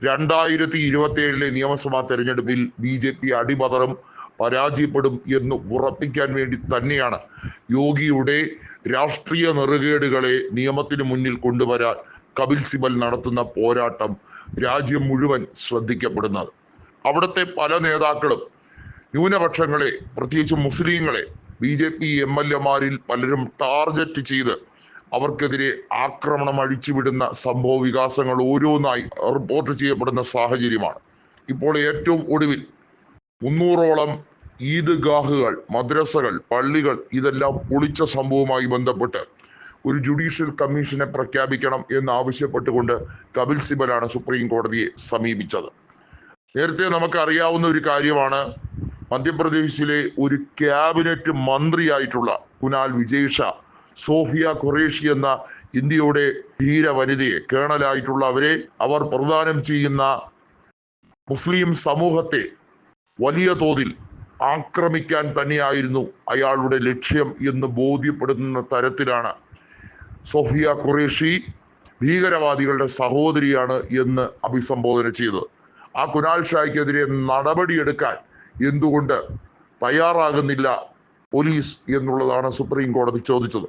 2027 നിയമസഭാ തെരഞ്ഞെടുപ്പിൽ BJP അടിപതറും, പരാജയപ്പെടും എന്ന് ഉറപ്പിക്കാൻ വേണ്ടി തന്നെയാണ് യോഗിയുടെ രാഷ്ട്രീയ നെറുകേടുകളെ നിയമത്തിന് മുന്നിൽ കൊണ്ടുവരാൻ കപിൽ സിബൽ നടത്തുന്ന പോരാട്ടം രാജ്യം മുഴുവൻ ശ്രദ്ധിക്കപ്പെടുന്നത്. അവിടുത്തെ പല നേതാക്കളും ന്യൂനപക്ഷങ്ങളെ, പ്രത്യേകിച്ച് മുസ്ലിങ്ങളെ BJP MLA-മാരിൽ പലരും ടാർഗറ്റ് ചെയ്ത് അവർക്കെതിരെ ആക്രമണം അഴിച്ചുവിടുന്ന സംഭവ വികാസങ്ങൾ ഓരോന്നായി റിപ്പോർട്ട് ചെയ്യപ്പെടുന്ന സാഹചര്യമാണ്. ഇപ്പോൾ ഏറ്റവും ഒടുവിൽ 300ഓളം ഈദ്ഗാഹുകൾ, മദ്രസകൾ, പള്ളികൾ ഇതെല്ലാം പൊളിച്ച സംഭവവുമായി ബന്ധപ്പെട്ട് ഒരു ജുഡീഷ്യൽ കമ്മീഷനെ പ്രഖ്യാപിക്കണം എന്നാവശ്യപ്പെട്ടുകൊണ്ട് കപിൽ സിബലാണ് സുപ്രീം കോടതിയെ സമീപിച്ചത്. നേരത്തെ നമുക്ക് അറിയാവുന്ന ഒരു കാര്യമാണ്, മധ്യപ്രദേശിലെ ഒരു ക്യാബിനറ്റ് മന്ത്രിയായിട്ടുള്ള കുനാൽ വിജയ് ഷാ സോഫിയ ഖുറേഷി എന്ന ഇന്ത്യയുടെ ധീര വനിതയെ, കേണലായിട്ടുള്ള അവർ പ്രദാനം ചെയ്യുന്ന മുസ്ലിം സമൂഹത്തെ വലിയ തോതിൽ ആക്രമിക്കാൻ തന്നെയായിരുന്നു അയാളുടെ ലക്ഷ്യം എന്ന് ബോധ്യപ്പെടുന്ന തരത്തിലാണ് സോഫിയ ഖുറേഷി ഭീകരവാദികളുടെ സഹോദരിയാണ് എന്ന് അഭിസംബോധന ചെയ്തത്. ആ കുനാൽ ഷായ്ക്കെതിരെ നടപടിയെടുക്കാൻ എന്തുകൊണ്ട് തയ്യാറാകുന്നില്ല പോലീസ് എന്നുള്ളതാണ് സുപ്രീം കോടതി ചോദിച്ചത്.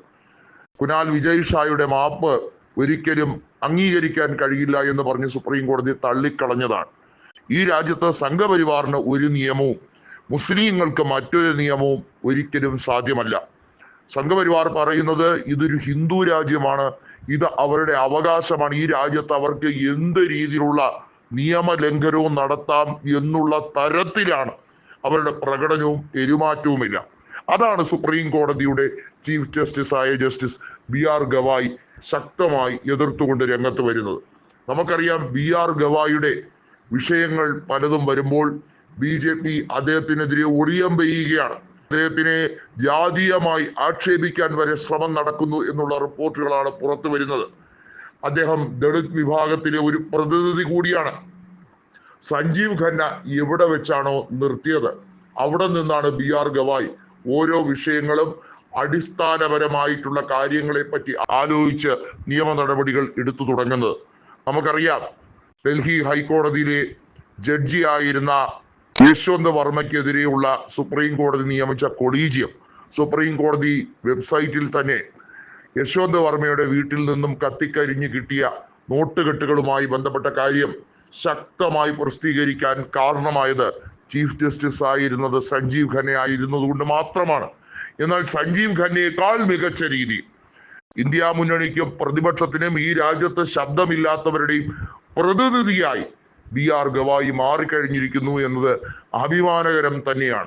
കുനാൽ വിജയ് ഷായുടെ മാപ്പ് ഒരിക്കലും അംഗീകരിക്കാൻ കഴിയില്ല എന്ന് പറഞ്ഞ് സുപ്രീം കോടതി തള്ളിക്കളഞ്ഞതാണ്. ഈ രാജ്യത്ത് സംഘപരിവാറിന് ഒരു നിയമവും മുസ്ലിങ്ങൾക്ക് മറ്റൊരു നിയമവും ഒരിക്കലും സാധ്യമല്ല. സംഘപരിവാർ പറയുന്നത് ഇതൊരു ഹിന്ദു രാജ്യമാണ്, ഇത് അവരുടെ അവകാശമാണ്, ഈ രാജ്യത്ത് അവർക്ക് എന്ത് രീതിയിലുള്ള നിയമലംഘനവും നടത്താം എന്നുള്ള തരത്തിലാണ് അവരുടെ പ്രകടനവും പെരുമാറ്റവുമില്ല. അതാണ് സുപ്രീം കോടതിയുടെ ചീഫ് ജസ്റ്റിസ് ആയ ജസ്റ്റിസ് BR ഗവായി ശക്തമായി എതിർത്തുകൊണ്ട് രംഗത്ത് വരുന്നത്. നമുക്കറിയാം, BR ഗവായിയുടെ വിഷയങ്ങൾ പലതും വരുമ്പോൾ BJP അദ്ദേഹത്തിനെതിരെ ഒളിയം പെയ്യുകയാണ്. അദ്ദേഹത്തിനെ ജാതീയമായി ആക്ഷേപിക്കാൻ വരെ ശ്രമം നടക്കുന്നു എന്നുള്ള റിപ്പോർട്ടുകളാണ് പുറത്തു വരുന്നത്. അദ്ദേഹം ദളിത് വിഭാഗത്തിലെ ഒരു പ്രതിനിധി കൂടിയാണ്. സഞ്ജീവ് ഖന്ന എവിടെ വെച്ചാണോ നിർത്തിയത് അവിടെ നിന്നാണ് BR ഗവായി ഓരോ വിഷയങ്ങളും അടിസ്ഥാനപരമായിട്ടുള്ള കാര്യങ്ങളെ പറ്റി ആലോചിച്ച് നിയമ നടപടികൾ എടുത്തു തുടങ്ങുന്നത്. നമുക്കറിയാം, ഡൽഹി ഹൈക്കോടതിയിലെ ജഡ്ജിയായിരുന്ന യശ്വന്ത് വർമ്മയ്ക്കെതിരെയുള്ള സുപ്രീം കോടതി നിയമിച്ച കൊളീജിയം സുപ്രീം കോടതി വെബ്സൈറ്റിൽ തന്നെ യശ്വന്ത് വർമ്മയുടെ വീട്ടിൽ നിന്നും കത്തിക്കരിഞ്ഞ് കിട്ടിയ നോട്ടുകെട്ടുകളുമായി ബന്ധപ്പെട്ട കാര്യം ശക്തമായി പ്രസിദ്ധീകരിക്കാൻ കാരണമായത് ചീഫ് ജസ്റ്റിസ് ആയിരുന്നത് സഞ്ജീവ് ഖന്ന ആയിരുന്നത് കൊണ്ട് മാത്രമാണ്. എന്നാൽ സഞ്ജീവ് ഖന്നയേക്കാൾ മികച്ച രീതിയിൽ ഇന്ത്യ മുന്നണിക്കും പ്രതിപക്ഷത്തിനും ഈ രാജ്യത്ത് ശബ്ദമില്ലാത്തവരുടെയും പ്രതിനിധിയായി BR ഗവായി മാറിക്കഴിഞ്ഞിരിക്കുന്നു എന്നത് അഭിമാനകരം തന്നെയാണ്.